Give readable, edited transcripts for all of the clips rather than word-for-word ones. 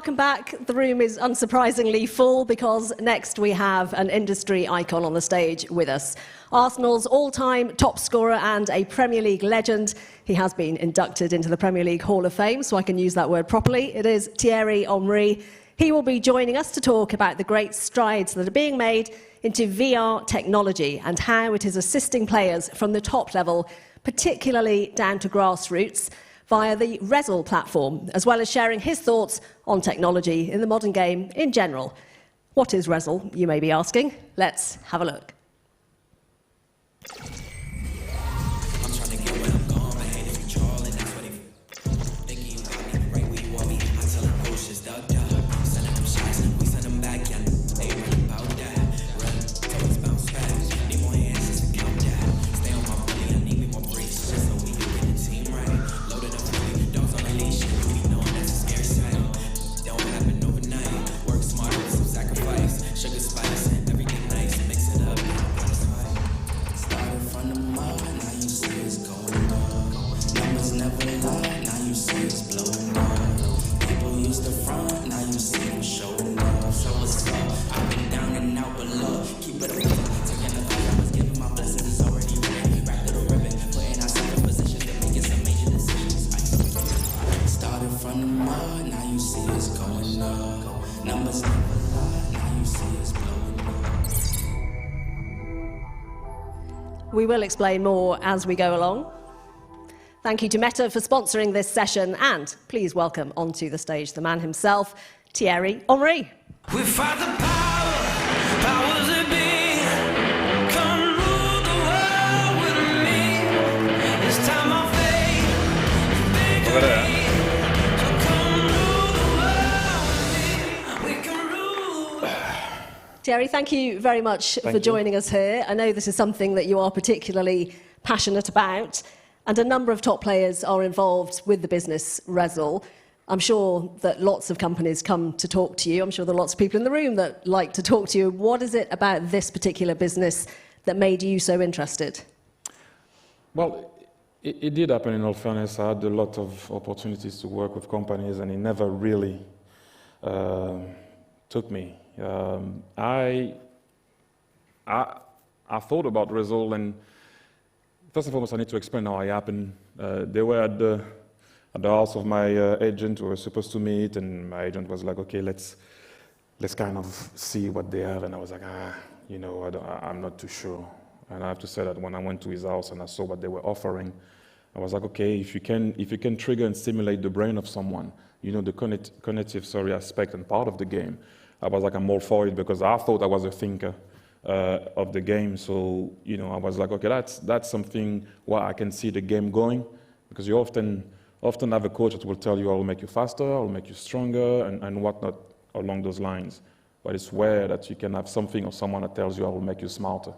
welcome back. The room is unsurprisingly full because next we have an industry icon on the stage with us. Arsenal's all-time top scorer and a Premier League legend. He has been inducted into the Premier League Hall of Fame, so I can use that word properly. It is Thierry Henry. He will be joining us to talk about the great strides that are being made into VR technology and how it is assisting players from the top level, particularly down to grassroots, via the Rezzil platform, as well as sharing his thoughts on technology in the modern game in general. What is Rezzil, you may be asking? Let's have a look. We will explain more as we go along. Thank you to Meta for sponsoring this session, and please welcome onto the stage the man himself, Thierry Henry. We fight the powers that be. Come rule the world with me. It's time I fade. So come rule the world with me. We can rule. Thierry, thank you very much for joining us here. I know this is something that you are particularly passionate about, and a number of top players are involved with the business Rezzil. I'm sure that lots of companies come to talk to you. I'm sure there are lots of people in the room that like to talk to you. What is it about this particular business that made you so interested? Well, it did happen, in all fairness. I had a lot of opportunities to work with companies, and it never really took me. I thought about Rezzil, and first and foremost, I need to explain how it happened. They were at the house of my agent. We were supposed to meet, and my agent was like, "Okay, let's kind of see what they have." And I was like, I'm not too sure. And I have to say that when I went to his house and I saw what they were offering, I was like, okay, if you can trigger and stimulate the brain of someone, the cognitive aspect and part of the game, I was like, I'm all for it, because I thought I was a thinker of the game. So, I was like, okay, that's something where I can see the game going, because you often have a coach that will tell you, I will make you faster, I will make you stronger, and whatnot along those lines. But it's rare that you can have something or someone that tells you, I will make you smarter,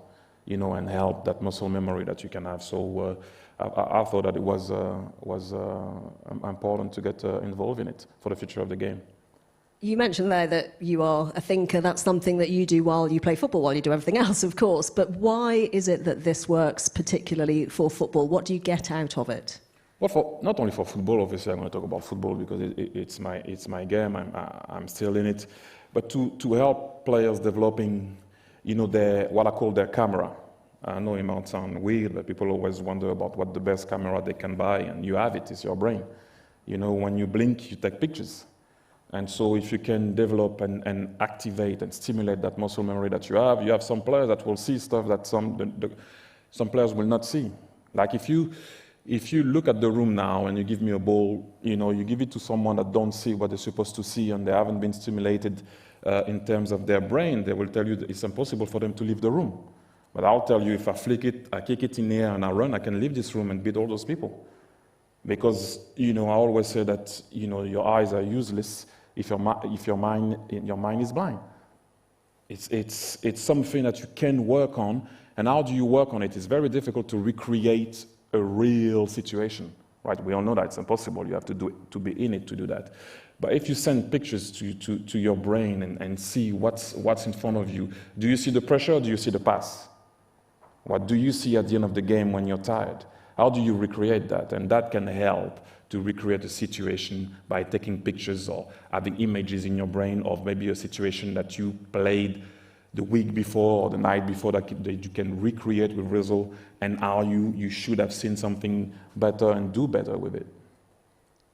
and help that muscle memory that you can have. So I thought that it was important to get involved in it for the future of the game. You mentioned there that you are a thinker. That's something that you do while you play football, while you do everything else, of course. But why is it that this works particularly for football? What do you get out of it? Well, not only for football, obviously. I'm going to talk about football because it's my game. I'm still in it. But to help players developing, what I call their camera. I know it might sound weird, but people always wonder about what the best camera they can buy, and you have it. It's your brain. When you blink, you take pictures. And so if you can develop and activate and stimulate that muscle memory that you have some players that will see stuff that some players will not see. Like if you look at the room now and you give me a ball, you give it to someone that don't see what they're supposed to see and they haven't been stimulated in terms of their brain, they will tell you that it's impossible for them to leave the room. But I'll tell you, if I flick it, I kick it in the air and I run, I can leave this room and beat all those people. Because, I always say that, your eyes are useless if your mind is blind. It's something that you can work on, and how do you work on it? It's very difficult to recreate a real situation, right? We all know that it's impossible. You have to be in it to do that. But if you send pictures to your brain and see what's in front of you, do you see the pressure or do you see the pass? What do you see at the end of the game when you're tired? How do you recreate that? And that can help to recreate a situation by taking pictures or having images in your brain of maybe a situation that you played the week before or the night before that you can recreate with Rezzil, and how you should have seen something better and do better with it.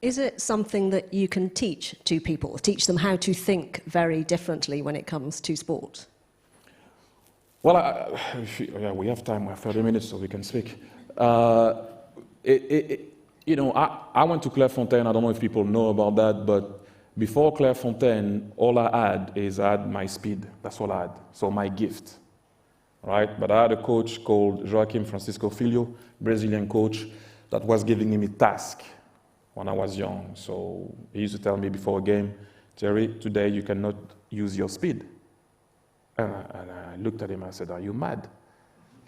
Is it something that you can teach to people, teach them how to think very differently when it comes to sport? Well, we have time, we have 30 minutes, so we can speak. You know, I went to Clairefontaine. I don't know if people know about that, but before Clairefontaine, all I had my speed. That's all I had. So my gift, right? But I had a coach called Joaquim Francisco Filho, Brazilian coach, that was giving me tasks when I was young. So he used to tell me before a game, Thierry, today you cannot use your speed. And I looked at him and I said, are you mad?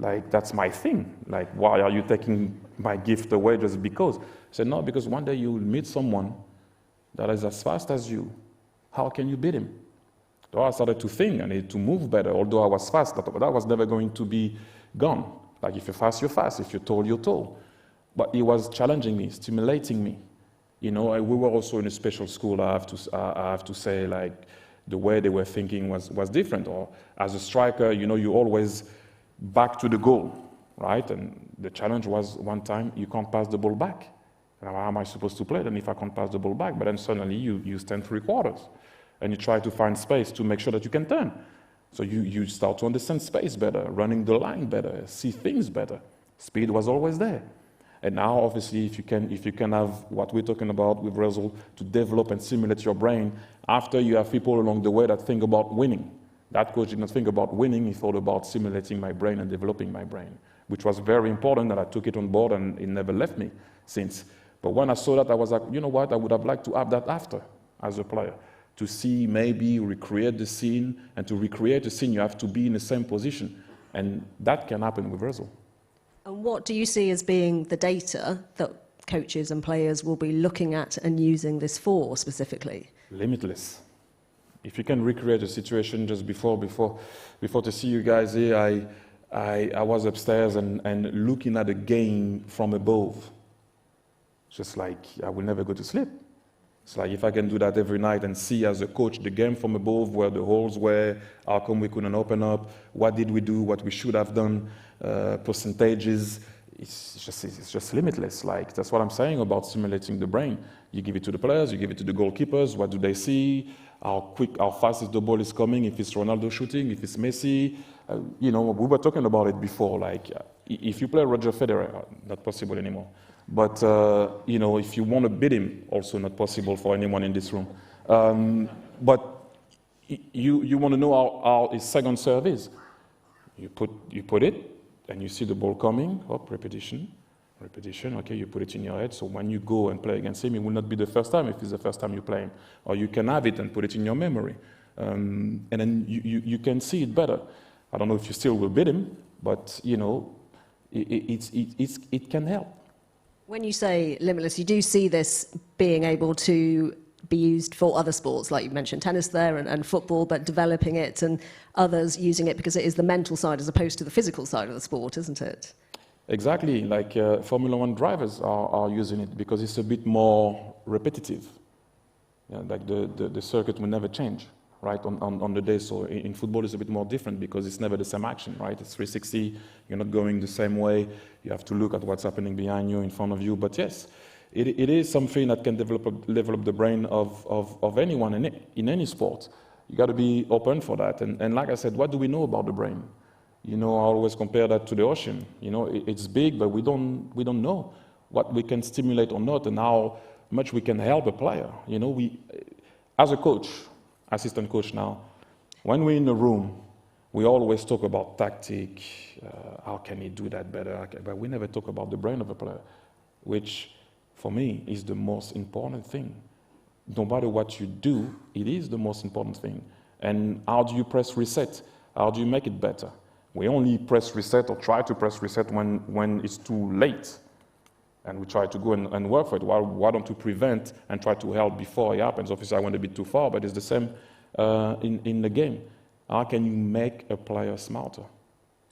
Like, that's my thing. Like, why are you taking my gift away just because? I said, no, because one day you will meet someone that is as fast as you. How can you beat him? So I started to think I needed to move better. Although I was fast, that was never going to be gone. Like, if you're fast, you're fast. If you're tall, you're tall. But he was challenging me, stimulating me. You know, we were also in a special school. I have to say, like, the way they were thinking was different. Or as a striker, you know, you always back to the goal, right? And the challenge was one time you can't pass the ball back. Now, how am I supposed to play then if I can't pass the ball back? But then suddenly you stand 3/4 and you try to find space to make sure that you can turn. So you start to understand space better, running the line better, see things better. Speed was always there. And now, obviously, if you can have what we're talking about with Rezzil, to develop and simulate your brain, after you have people along the way that think about winning. That coach did not think about winning, he thought about simulating my brain and developing my brain, which was very important, and I took it on board, and it never left me since. But when I saw that, I was like, you know what, I would have liked to have that after, as a player, to see maybe recreate the scene, and to recreate a scene, you have to be in the same position, and that can happen with Rezzil. And what do you see as being the data that coaches and players will be looking at and using this for specifically? Limitless. If you can recreate a situation just before to see you guys here, I was upstairs and looking at the game from above. Just like I will never go to sleep. It's like if I can do that every night and see as a coach the game from above, where the holes were, how come we couldn't open up, what did we do, what we should have done, percentages, it's just limitless. Like, that's what I'm saying about simulating the brain. You give it to the players, you give it to the goalkeepers, what do they see, how fast is the ball is coming, if it's Ronaldo shooting, if it's Messi. You know, we were talking about it before, like, if you play Roger Federer, not possible anymore. But, you know, if you want to beat him, also not possible for anyone in this room. But you want to know how his second serve is. You put it, and you see the ball coming, repetition, okay, you put it in your head, so when you go and play against him, it will not be the first time if it's the first time you play him. Or you can have it and put it in your memory. And then you can see it better. I don't know if you still will beat him, but, you know, it can help. When you say limitless, you do see this being able to be used for other sports, like you mentioned tennis there and football, but developing it and others using it because it is the mental side as opposed to the physical side of the sport, isn't it? Exactly, like Formula One drivers are using it because it's a bit more repetitive. Yeah, like the circuit will never change, right, on the day. So in football it's a bit more different because it's never the same action, right? It's 360, you're not going the same way, you have to look at what's happening behind you, in front of you. But yes, it is something that can develop the brain of anyone in any sport. You got to be open for that. And like I said, what do we know about the brain? You know, I always compare that to the ocean. You know, it's big, but we don't know what we can stimulate or not, and how much we can help a player. You know, as a coach, assistant coach now, when we're in a room, we always talk about tactic, how can he do that better, but we never talk about the brain of a player, which for me is the most important thing. No matter what you do, it is the most important thing. And how do you press reset? How do you make it better? We only press reset or try to press reset when it's too late. And we try to go and work for it. Why don't we prevent and try to help before it happens? Obviously, I went a bit too far, but it's the same in the game. How can you make a player smarter?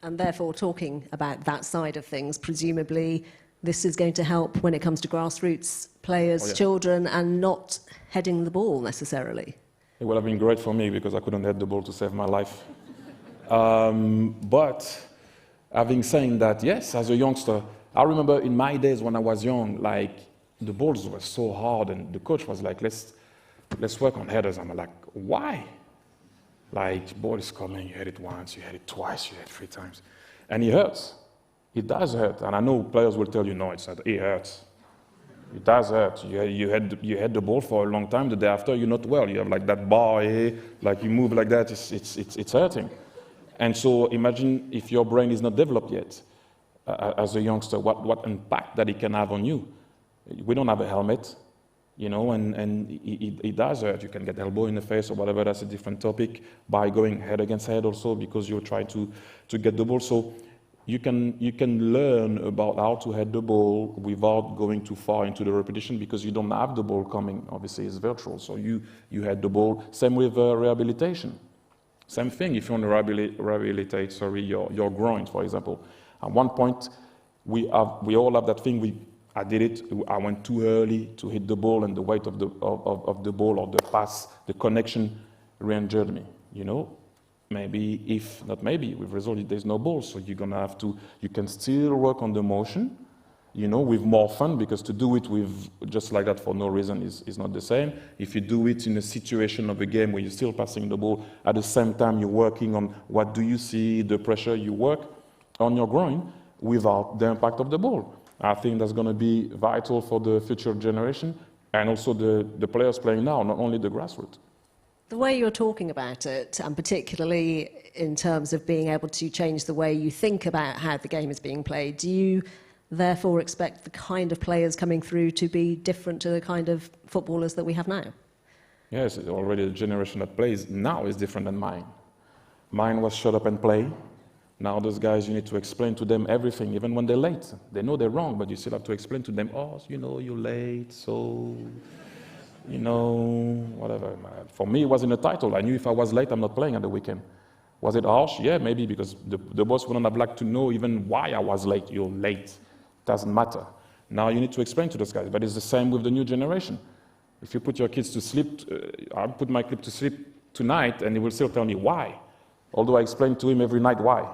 And therefore, talking about that side of things, presumably this is going to help when it comes to grassroots players, Oh, yeah. children, and not heading the ball necessarily. It would have been great for me because I couldn't head the ball to save my life. But having said that, yes, as a youngster, I remember in my days when I was young, like the balls were so hard, and the coach was like, let's work on headers. I'm like, why? Like, ball is coming, you hit it once, you hit it twice, you hit it 3 times. And it hurts. It does hurt. And I know players will tell you, no, it's not, it hurts. It does hurt. You had the ball for a long time. The day after, you're not well. You have like that bar here, like you move like that. It's hurting. And so imagine if your brain is not developed yet as a youngster, what impact that it can have on you. We don't have a helmet, you know, and it does hurt. You can get elbow in the face or whatever. That's a different topic. By going head against head also because you try to get the ball. So you can learn about how to head the ball without going too far into the repetition because you don't have the ball coming. Obviously, it's virtual. So you head the ball. Same with rehabilitation. Same thing if you want to rehabilitate, your groin, for example. At one point, we all have that thing. I did it. I went too early to hit the ball, and the weight of the ball or the pass, the connection, re-injured me. You know. Maybe, if not maybe, with Rezzil, there's no ball, so you're gonna have to, you can still work on the motion, you know, with more fun, because to do it with just like that for no reason is not the same. If you do it in a situation of a game where you're still passing the ball, at the same time you're working on what do you see, the pressure, you work on your groin without the impact of the ball. I think that's gonna be vital for the future generation and also the players playing now, not only the grassroots. The way you're talking about it, and particularly in terms of being able to change the way you think about how the game is being played, do you therefore expect the kind of players coming through to be different to the kind of footballers that we have now? Yes, already the generation that plays now is different than mine. Mine was shut up and play. Now those guys, you need to explain to them everything, even when they're late. They know they're wrong, but you still have to explain to them, oh, you know, you're late, so... you know, whatever. For me, it wasn't a title. I knew if I was late, I'm not playing at the weekend. Was it harsh? Yeah, maybe, because the boss wouldn't have liked to know even why I was late. You're late. Doesn't matter. Now you need to explain to those guys. But it's the same with the new generation. If you put your kids to sleep, I put my kid to sleep tonight, and he will still tell me why. Although I explain to him every night why.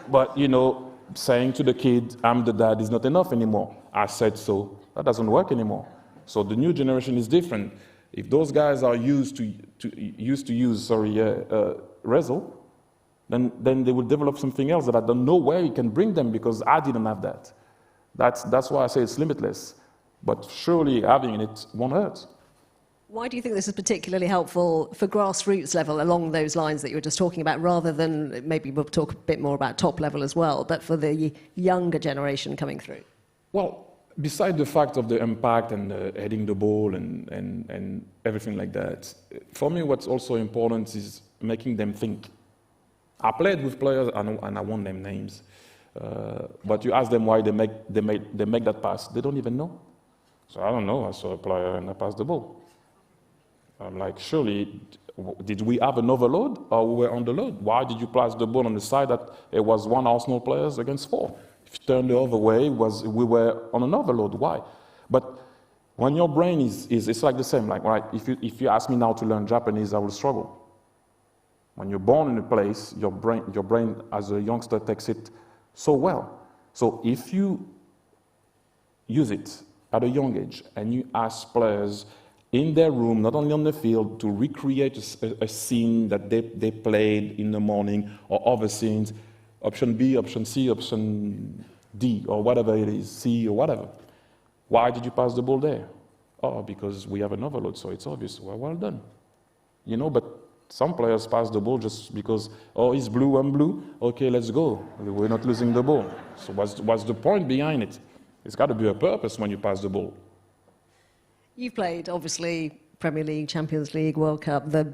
But, you know, saying to the kid, I'm the dad, is not enough anymore. I said so. That doesn't work anymore. So the new generation is different. If those guys are used to use Rezzil, then they will develop something else that I don't know where you can bring them because I didn't have that. That's why I say it's limitless. But surely having it won't hurt. Why do you think this is particularly helpful for grassroots level along those lines that you were just talking about, rather than, maybe we'll talk a bit more about top level as well, but for the younger generation coming through? Well, beside the fact of the impact and heading the ball and everything like that, for me what's also important is making them think. I played with players, and I won't name names, but you ask them why they make that pass, they don't even know. So I don't know, I saw a player and I passed the ball. I'm like, surely, did we have an overload or we were on the load? Why did you pass the ball on the side that it was 1 Arsenal players against 4? If you turn the other way, we were on an overload. Why? But when your brain it's like the same. Like, right, if you ask me now to learn Japanese, I will struggle. When you're born in a place, your brain as a youngster takes it so well. So if you use it at a young age and you ask players in their room, not only on the field, to recreate a scene that they played in the morning or other scenes, option B, option C, option D, or whatever it is, C or whatever. Why did you pass the ball there? Oh, because we have an overload, so it's obvious. Well done. You know, but some players pass the ball just because, oh, he's blue, I'm blue. Okay, let's go. We're not losing the ball. So what's the point behind it? It's got to be a purpose when you pass the ball. You've played, obviously, Premier League, Champions League, World Cup, the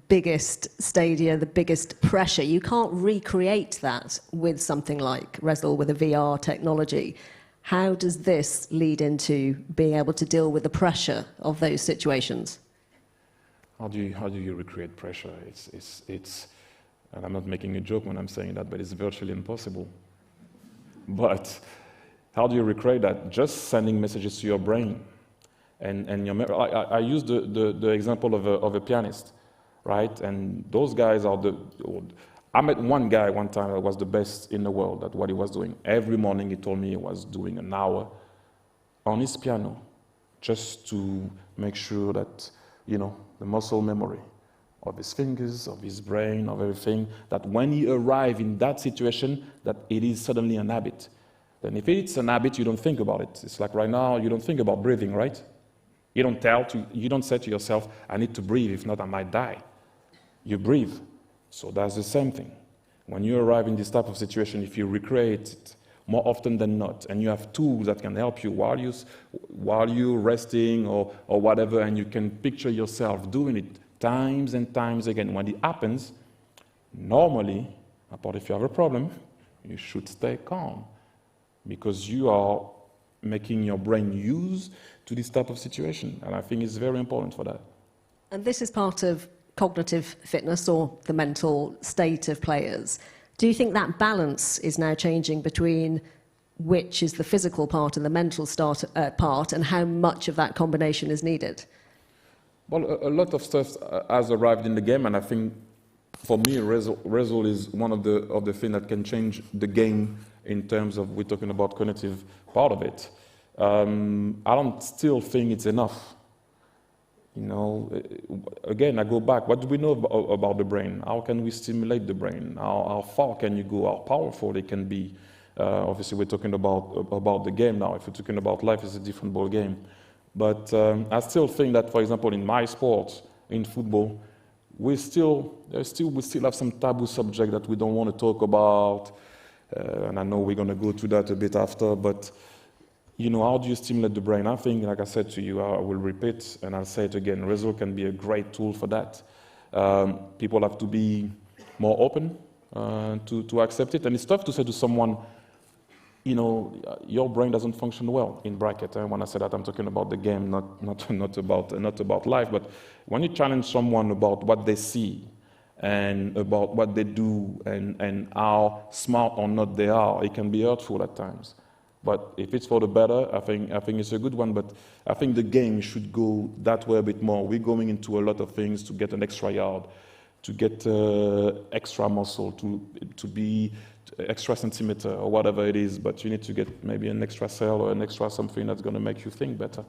biggest stadia, the biggest pressure. You can't recreate that with something like Rezzil, with a VR technology. How does this lead into being able to deal with the pressure of those situations? How do you recreate pressure? It's and I'm not making a joke when I'm saying that, but it's virtually impossible. But How do you recreate that? Just sending messages to your brain. And I use the example of a pianist, right? And those guys are I met one guy one time that was the best in the world at what he was doing. Every morning he told me he was doing an hour on his piano just to make sure that, the muscle memory of his fingers, of his brain, of everything, that when he arrives in that situation, that it is suddenly an habit. Then if it's an habit, you don't think about it. It's like right now, you don't think about breathing, right? You don't say to yourself, I need to breathe, if not I might die. You breathe. So that's the same thing. When you arrive in this type of situation, if you recreate it more often than not, and you have tools that can help you while you're resting or whatever, and you can picture yourself doing it times and times again. When it happens, normally, apart if you have a problem, you should stay calm, because you are making your brain use to this type of situation. And I think it's very important for that. And this is part of cognitive fitness, or the mental state of players. Do you think that balance is now changing between which is the physical part and the mental part, and how much of that combination is needed? Well, a lot of stuff has arrived in the game, and I think for me, Rezzil is one of the things that can change the game in terms of, we're talking about cognitive part of it. I don't still think it's enough. Again, I go back. What do we know about the brain? How can we stimulate the brain? How far can you go? How powerful it can be? Obviously, we're talking about the game now. If we're talking about life, it's a different ball game. But I still think that, for example, in my sport, in football, we still have some taboo subject that we don't want to talk about. And I know we're going to go to that a bit after, but how do you stimulate the brain? I think, like I said to you, I will repeat and I'll say it again, Rezzil can be a great tool for that. People have to be more open to accept it. And it's tough to say to someone, your brain doesn't function well, in bracket. When I say that, I'm talking about the game, not about life. But when you challenge someone about what they see and about what they do and how smart or not they are, it can be hurtful at times. But if it's for the better, I think it's a good one. But I think the game should go that way a bit more. We're going into a lot of things to get an extra yard, to get extra muscle, to be extra centimeter or whatever it is. But you need to get maybe an extra cell or an extra something that's going to make you think better.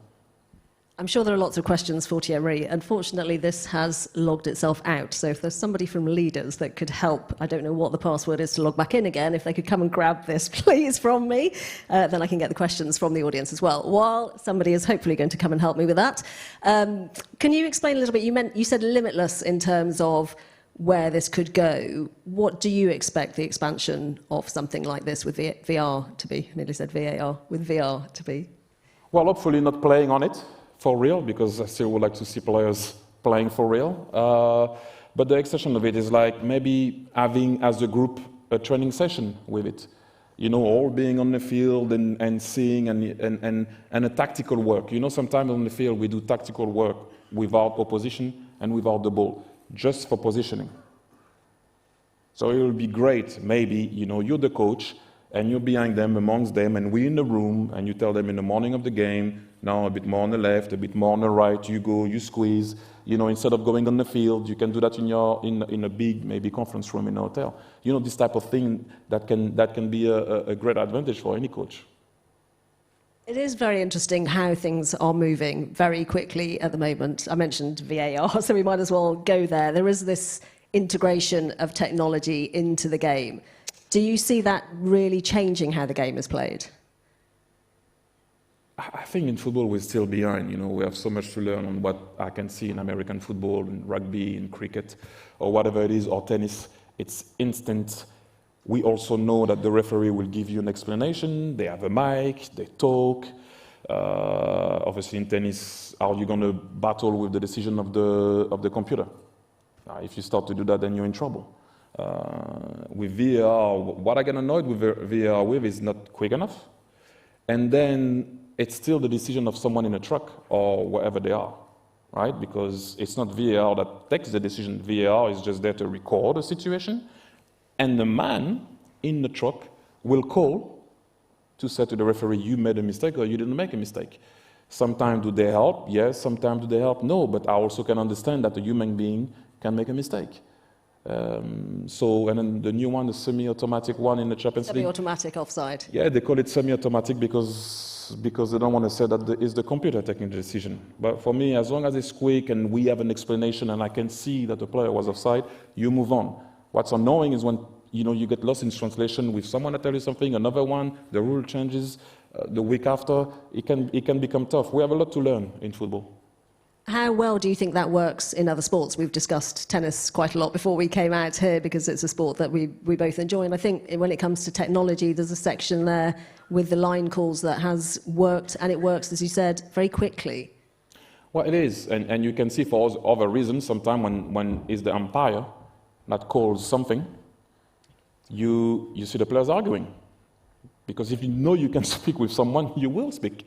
I'm sure there are lots of questions for Thierry. Unfortunately, this has logged itself out. So if there's somebody from Leaders that could help, I don't know what the password is to log back in again, if they could come and grab this, please, from me, then I can get the questions from the audience as well. While somebody is hopefully going to come and help me with that, can you explain a little bit? You said limitless in terms of where this could go. What do you expect the expansion of something like this with VR to be? I nearly said VAR, with VR to be? Well, hopefully not playing on it for real, because I still would like to see players playing for real. But the extension of it is like maybe having as a group a training session with it. All being on the field and seeing and a tactical work. Sometimes on the field we do tactical work without opposition and without the ball, just for positioning. So it will be great, maybe, you're the coach and you're behind them, amongst them, and we're in the room, and you tell them in the morning of the game, now a bit more on the left, a bit more on the right, you go, you squeeze. Instead of going on the field, you can do that in a big, maybe conference room in a hotel. This type of thing that can be a great advantage for any coach. It is very interesting how things are moving very quickly at the moment. I mentioned VAR, so we might as well go there. There is this integration of technology into the game. Do you see that really changing how the game is played? I think in football we're still behind. We have so much to learn on what I can see in American football, in rugby, in cricket, or whatever it is, or tennis. It's instant. We also know that the referee will give you an explanation. They have a mic, they talk. Obviously in tennis, are you going to battle with the decision of the computer? If you start to do that, then you're in trouble. With VAR, what I get annoyed with VAR with is not quick enough. And then it's still the decision of someone in a truck or wherever they are, right? Because it's not VAR that takes the decision. VAR is just there to record the situation. And the man in the truck will call to say to the referee, you made a mistake or you didn't make a mistake. Sometimes do they help? Yes. Sometimes do they help? No. But I also can understand that a human being can make a mistake. And then the new one, the semi-automatic one in the Champions League. Semi-automatic offside. Yeah, they call it semi-automatic because they don't want to say that it's the computer taking the decision. But for me, as long as it's quick and we have an explanation and I can see that the player was offside, you move on. What's annoying is when you get lost in translation with someone that tells you something, another one, the rule changes the week after. It can become tough. We have a lot to learn in football. How well do you think that works in other sports? We've discussed tennis quite a lot before we came out here because it's a sport that we both enjoy. And I think when it comes to technology, there's a section there with the line calls that has worked, and it works, as you said, very quickly. Well, it is. And you can see for other reasons, sometimes when it's the umpire that calls something, you see the players arguing. Because if you know you can speak with someone, you will speak.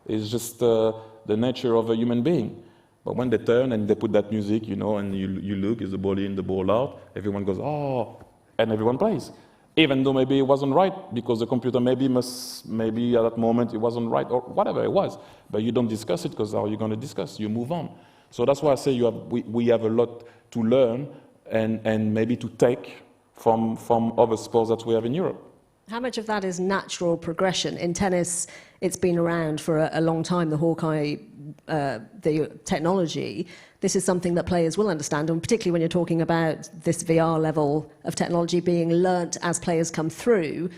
It's just the nature of a human being. But when they turn and they put that music, and you look, is the ball in, the ball out, everyone goes, oh, and everyone plays. Even though maybe it wasn't right, because the computer maybe at that moment it wasn't right, or whatever it was. But you don't discuss it, because how are you going to discuss? You move on. So that's why I say we have a lot to learn and maybe to take from other sports that we have in Europe. How much of that is natural progression? In tennis, it's been around for a long time, the Hawkeye, the technology. This is something that players will understand, and particularly when you're talking about this VR level of technology being learnt as players come through,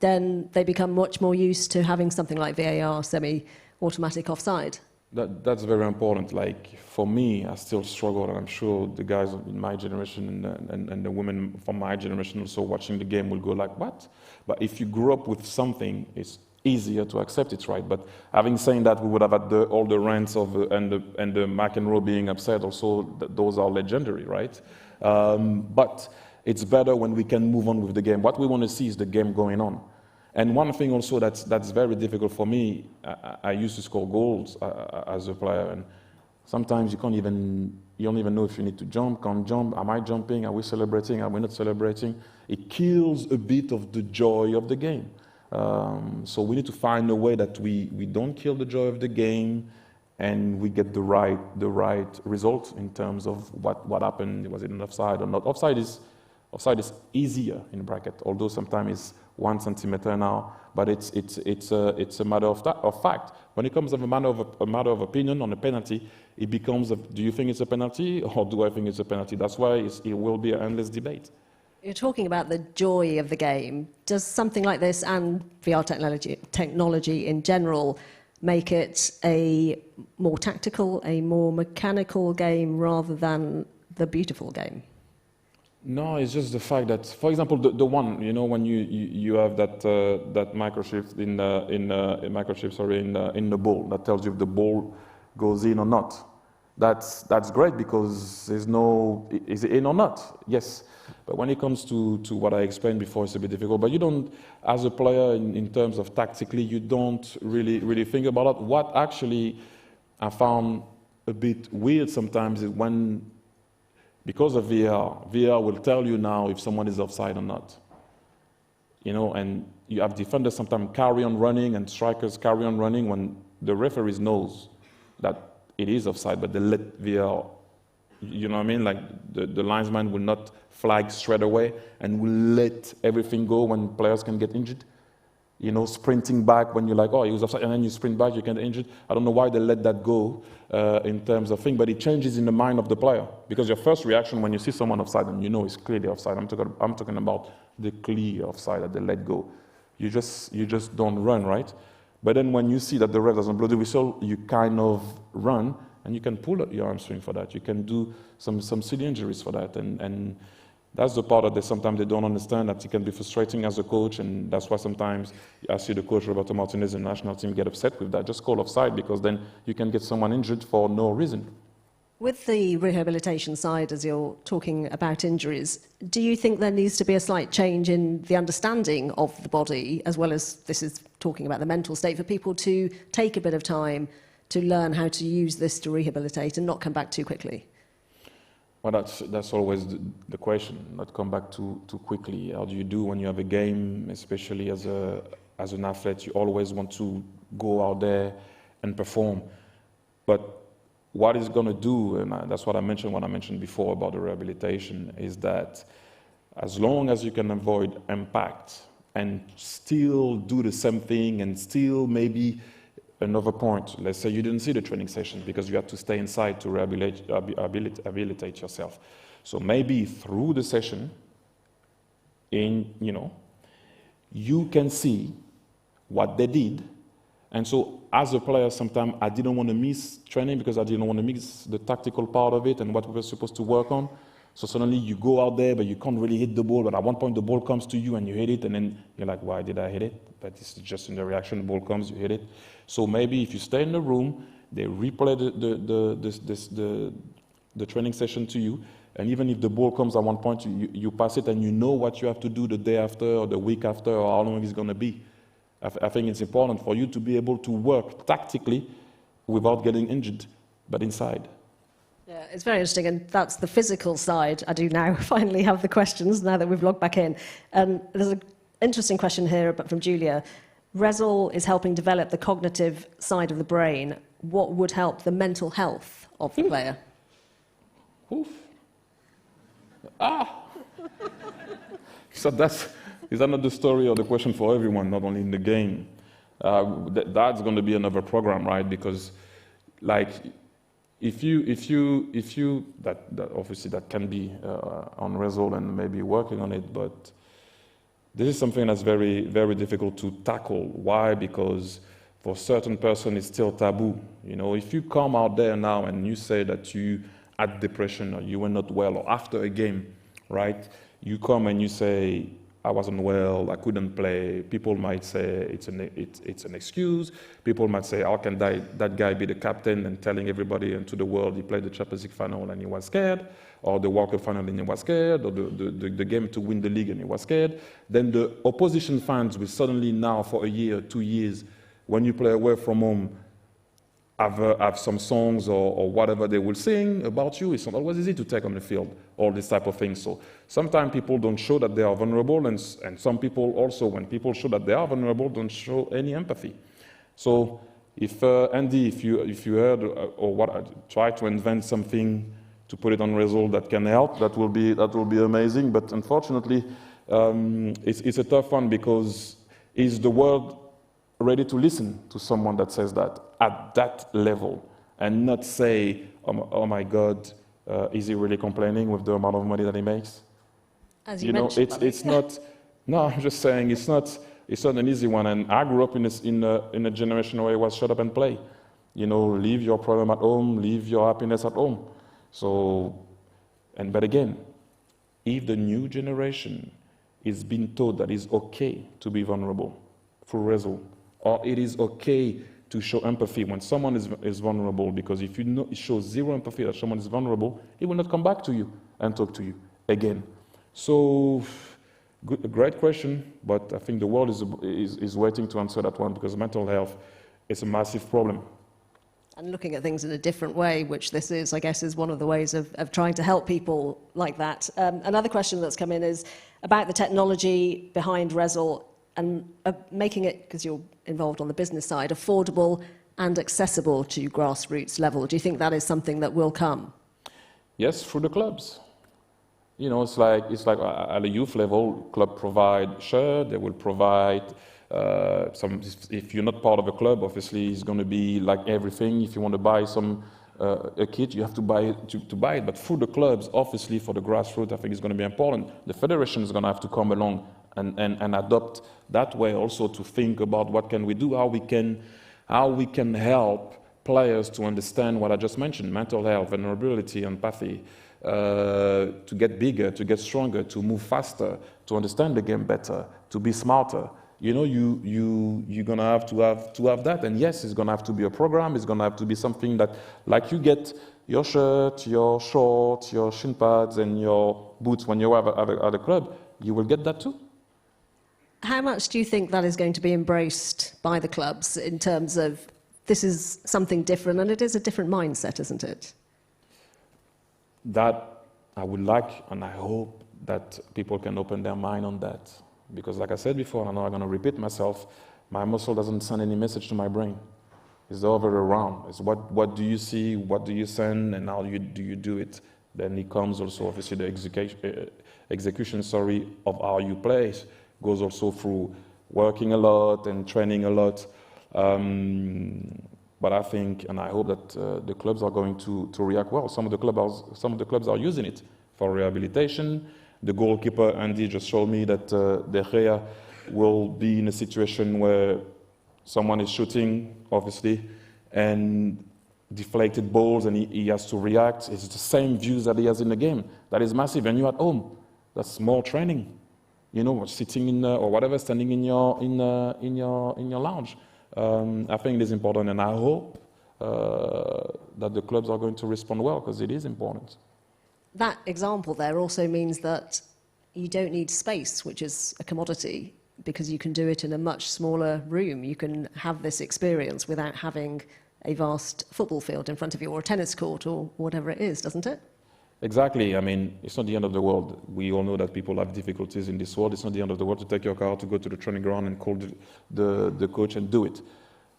then they become much more used to having something like VAR, semi-automatic offside. That's very important. Like, for me, I still struggle, and I'm sure the guys in my generation and the women from my generation also watching the game will go like, what? But if you grew up with something, it's easier to accept it, right? But having said that, we would have had all the rants of and the McEnroe being upset also. Those are legendary, right? But it's better when we can move on with the game. What we want to see is the game going on. And one thing also that's very difficult for me, I used to score goals as a player, and sometimes you don't even know if you need to jump, can't jump, am I jumping, are we celebrating, are we not celebrating? It kills a bit of the joy of the game. So we need to find a way that we don't kill the joy of the game, and we get the right result in terms of what happened, was it an offside or not. Offside is easier in bracket, although sometimes it's 1 centimeter now, but it's a matter of fact. When it comes to a matter of opinion on a penalty, it becomes do you think it's a penalty or do I think it's a penalty? That's why it will be an endless debate. You're talking about the joy of the game. Does something like this and VR technology in general make it a more tactical, a more mechanical game rather than the beautiful game? No, it's just the fact that, for example, the one, when you have that microchip in the ball that tells you if the ball goes in or not. That's great because there's no, is it in or not? Yes. But when it comes to what I explained before, it's a bit difficult. But you don't, as a player, in terms of tactically, you don't really think about it. What actually I found a bit weird sometimes is when, because of VR will tell you now if someone is offside or not. And you have defenders sometimes carry on running and strikers carry on running when the referees knows that it is offside, but they let VR, you know what I mean? Like the linesman will not flag straight away and will let everything go when players can get injured. Sprinting back when you're like, oh, he was offside, and then you sprint back, you can get injured. I don't know why they let that go in terms of thing, but it changes in the mind of the player. Because your first reaction when you see someone offside, and it's clearly offside, I'm talking about the clear offside that they let go. You just don't run, right? But then when you see that the ref doesn't blow the whistle, you kind of run, and you can pull up your hamstring for that. You can do some silly injuries for that, and that's the part that sometimes they don't understand, that it can be frustrating as a coach, and that's why sometimes I see the coach Roberto Martinez and the national team get upset with that. Just call offside, because then you can get someone injured for no reason. With the rehabilitation side, as you're talking about injuries, do you think there needs to be a slight change in the understanding of the body, as well as this is talking about the mental state, for people to take a bit of time to learn how to use this to rehabilitate and not come back too quickly? Well, that's always the question, not come back too quickly. How do you do when you have a game, especially as as an athlete, you always want to go out there and perform. But what it's going to do, and that's what I mentioned before about the rehabilitation, is that as long as you can avoid impact and still do the same thing and still maybe another point, let's say you didn't see the training session because you had to stay inside to rehabilitate yourself. So maybe through the session, you can see what they did. And so as a player, sometimes I didn't want to miss training because I didn't want to miss the tactical part of it and what we were supposed to work on. So suddenly you go out there, but you can't really hit the ball. But at one point, the ball comes to you and you hit it, and then you're like, why did I hit it? But it's just in the reaction, the ball comes, you hit it. So maybe if you stay in the room, they replay the training session to you, and even if the ball comes at one point, you pass it and you know what you have to do the day after or the week after or how long it's going to be. I think it's important for you to be able to work tactically without getting injured, but inside. Yeah, it's very interesting, and that's the physical side. I do now finally have the questions now that we've logged back in. There's an interesting question here from Julia. Rezzil is helping develop the cognitive side of the brain. What would help the mental health of the player? Oof. So is that not the story or the question for everyone, not only in the game? That's going to be another program, right? Because, like, if you that obviously that can be on Rezzil and maybe working on it, but this is something that's very, very difficult to tackle. Why? Because for a certain person, it's still taboo. If you come out there now and you say that you had depression or you were not well, or after a game, right? You come and you say, I wasn't well, I couldn't play. People might say it's an excuse. People might say, how can that guy be the captain and telling everybody and to the world he played the Champions League final and he was scared, or the World Cup final and he was scared, or the game to win the league and he was scared. Then the opposition fans will suddenly now for a year, 2 years, when you play away from home, have some songs or whatever they will sing about you. It's not always easy to take on the field, all this type of things. So sometimes people don't show that they are vulnerable, and some people also, when people show that they are vulnerable, don't show any empathy. So if, Andy, if you heard or what, try to invent something to put it on Rezzil that can help, that will be amazing. But unfortunately, it's a tough one, because is the world ready to listen to someone that says that at that level, and not say, oh my God, is he really complaining with the amount of money that he makes? As you mentioned, it's not. No, I'm just saying it's not an easy one. And I grew up in a generation where it was shut up and play. Leave your problem at home, leave your happiness at home. So, but again, if the new generation is being told that it's okay to be vulnerable through Rezzil, or it is okay to show empathy when someone is vulnerable, because if you show zero empathy that someone is vulnerable, he will not come back to you and talk to you again. So, great question, but I think the world is waiting to answer that one, because mental health is a massive problem. And looking at things in a different way, which this is, I guess, is one of the ways of trying to help people like that. Another question that's come in is about the technology behind Rezzil and making it, because you're involved on the business side, affordable and accessible to grassroots level. Do you think that is something that will come? Yes, through the clubs. It's like at a youth level, club provide shirt, they will provide some. If you're not part of a club, obviously it's going to be like everything. If you want to buy a kit, you have to buy it. But through the clubs, obviously for the grassroots, I think it's going to be important. The federation is going to have to come along and adopt that way also, to think about what can we do, how we can help players to understand what I just mentioned: mental health, vulnerability, empathy, to get bigger, to get stronger, to move faster, to understand the game better, to be smarter. You're gonna have to have that. And yes, it's gonna have to be a program. It's gonna have to be something that, like, you get your shirt, your shorts, your shin pads, and your boots when you're at a club. You will get that too. How much do you think that is going to be embraced by the clubs in terms of this is something different, and it is a different mindset, isn't it? That I would like, and I hope that people can open their mind on that. Because like I said before, and I know I'm going to repeat myself, my muscle doesn't send any message to my brain. It's the other way around. It's what do you see, what do you send, and how do you do it. Then it comes also, obviously, the execution of how you play goes also through working a lot and training a lot. But I think, and I hope that the clubs are going to react well. Some of the clubs are using it for rehabilitation. The goalkeeper, Andy, just showed me that De Gea will be in a situation where someone is shooting, obviously, and deflected balls, and he has to react. It's the same views that he has in the game. That is massive. And you're at home. That's more training. You know, sitting in or whatever, standing in your lounge. I think it is important, and I hope that the clubs are going to respond well, because it is important. That example there also means that you don't need space, which is a commodity, because you can do it in a much smaller room. You can have this experience without having a vast football field in front of you, or a tennis court, or whatever it is, doesn't it? Exactly. I mean, it's not the end of the world. We all know that people have difficulties in this world. It's not the end of the world to take your car to go to the training ground and call the coach and do it.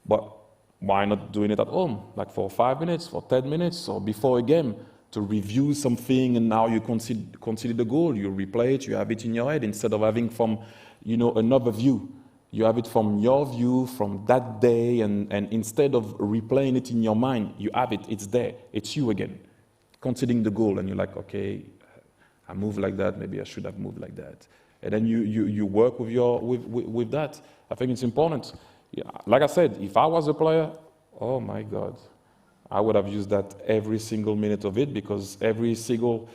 But why not doing it at home, like for 5 minutes, for 10 minutes, or before a game, to review something, and now you consider the goal, you replay it, you have it in your head, instead of having from, another view. You have it from your view, from that day, and instead of replaying it in your mind, you have it, it's there, it's you again, considering the goal, and you're like, okay, I moved like that, maybe I should have moved like that. And then you work with that. I think it's important. Yeah, like I said, if I was a player, oh my God, I would have used that every single minute of it, because every single,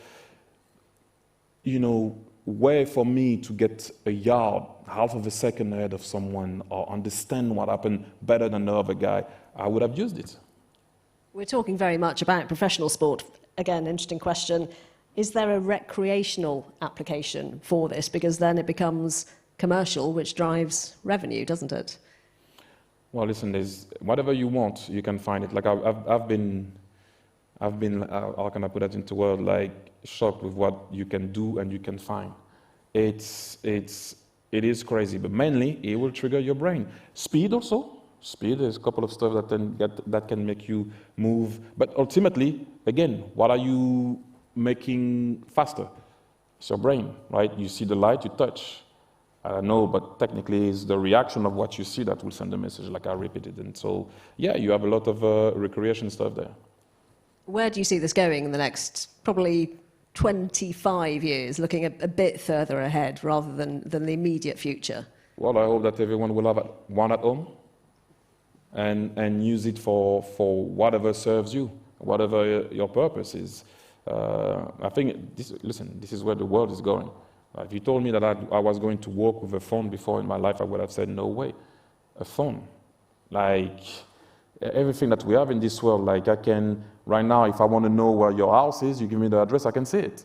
way for me to get a yard, half of a second ahead of someone, or understand what happened better than the other guy, I would have used it. We're talking very much about professional sport. Again, interesting question. Is there a recreational application for this? Because then it becomes commercial, which drives revenue, doesn't it? Well, listen, there's whatever you want, you can find it. Like I've been, how can I put that into words? Like shocked with what you can do and you can find. It is crazy, but mainly it will trigger your brain. Speed also. Speed is a couple of stuff that can make you move. But ultimately, again, what are you making faster? It's your brain, right? You see the light, you touch. I don't know, but technically it's the reaction of what you see that will send the message, like I repeated. And so, yeah, you have a lot of recreation stuff there. Where do you see this going in the next probably 25 years, looking a bit further ahead rather than the immediate future? Well, I hope that everyone will have one at home and use it for whatever serves you, whatever your purpose is. I think, this is where the world is going. If you told me that I was going to walk with a phone before in my life, I would have said, no way. A phone. Like, everything that we have in this world, like I can, right now, if I want to know where your house is, you give me the address, I can see it.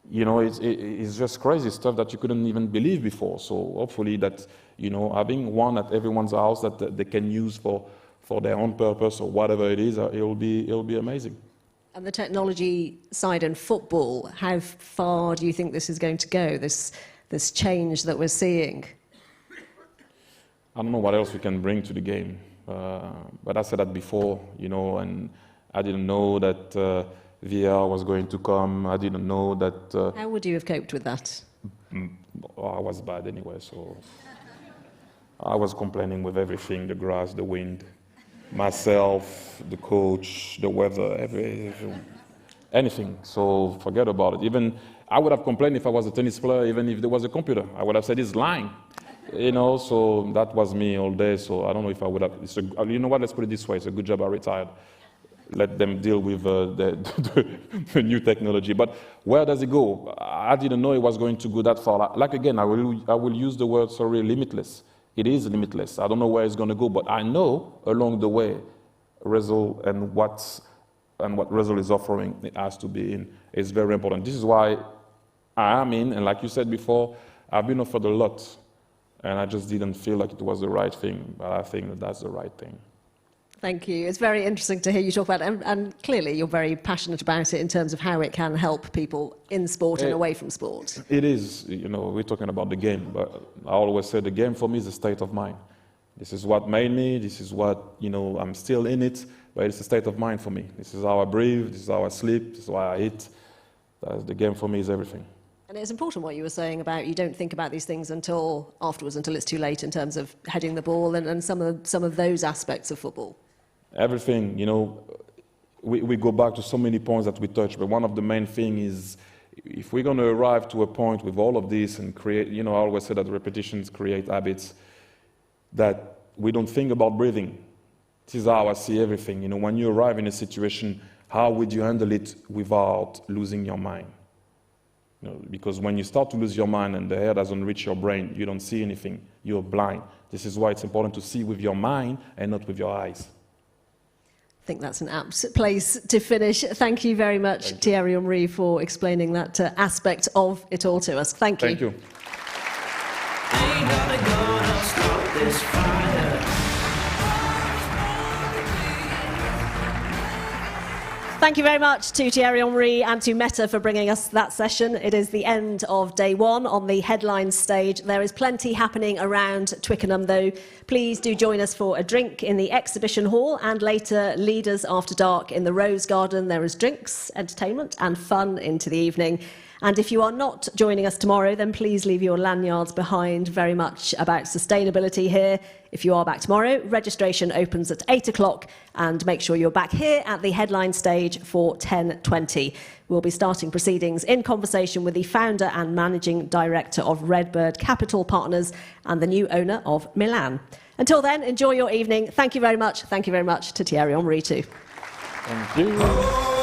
It's just crazy stuff that you couldn't even believe before. So hopefully that, having one at everyone's house that they can use for their own purpose or whatever it is, it'll be amazing. And the technology side in football, how far do you think this is going to go, this change that we're seeing? I don't know what else we can bring to the game. But I said that before, and I didn't know that VR was going to come. I didn't know that... How would you have coped with that? I was bad anyway, so... I was complaining with everything, the grass, the wind, myself, the coach, the weather, anything. So forget about it. Even I would have complained if I was a tennis player, even if there was a computer. I would have said it's lying. So that was me all day. So I don't know if I would have. You know what? Let's put it this way: it's a good job I retired. Let them deal with the new technology. But where does it go? I didn't know it was going to go that far. Like again, I will use the word limitless. It is limitless. I don't know where it's going to go, but I know along the way, Rezzil and what Rezzil is offering, it has to be in. It's very important. This is why I am in, and like you said before, I've been offered a lot, and I just didn't feel like it was the right thing, but I think that that's the right thing. Thank you. It's very interesting to hear you talk about it, and clearly you're very passionate about it in terms of how it can help people in sport and away from sport. It is, we're talking about the game, but I always say the game for me is a state of mind. This is what made me, this is what, I'm still in it, but it's a state of mind for me. This is how I breathe, this is how I sleep, this is why I eat. The game for me is everything. And it's important what you were saying about you don't think about these things until afterwards, until it's too late in terms of heading the ball and some of those aspects of football. Everything, we go back to so many points that we touch, but one of the main things is if we're going to arrive to a point with all of this and create, I always say that repetitions create habits, that we don't think about breathing. This is how I see everything. When you arrive in a situation, how would you handle it without losing your mind? Because when you start to lose your mind and the air doesn't reach your brain, you don't see anything. You're blind. This is why it's important to see with your mind and not with your eyes. I think that's an apt place to finish. Thank you very much, Thierry Henry, for explaining that aspect of it all to us. Thank you. Thank you. Ain't nothing gonna stop this fire. Thank you very much to Thierry Henry and to Meta for bringing us that session. It is the end of day one on the headline stage. There is plenty happening around Twickenham, though. Please do join us for a drink in the exhibition hall and later Leaders After Dark in the Rose Garden. There is drinks, entertainment and fun into the evening. And if you are not joining us tomorrow, then please leave your lanyards behind. Very much about sustainability here. If you are back tomorrow, registration opens at 8 o'clock, and make sure you're back here at the headline stage for 10:20. We'll be starting proceedings in conversation with the founder and managing director of Redbird Capital Partners and the new owner of Milan. Until then, enjoy your evening. Thank you very much. Thank you very much to Thierry Henry too. Thank you.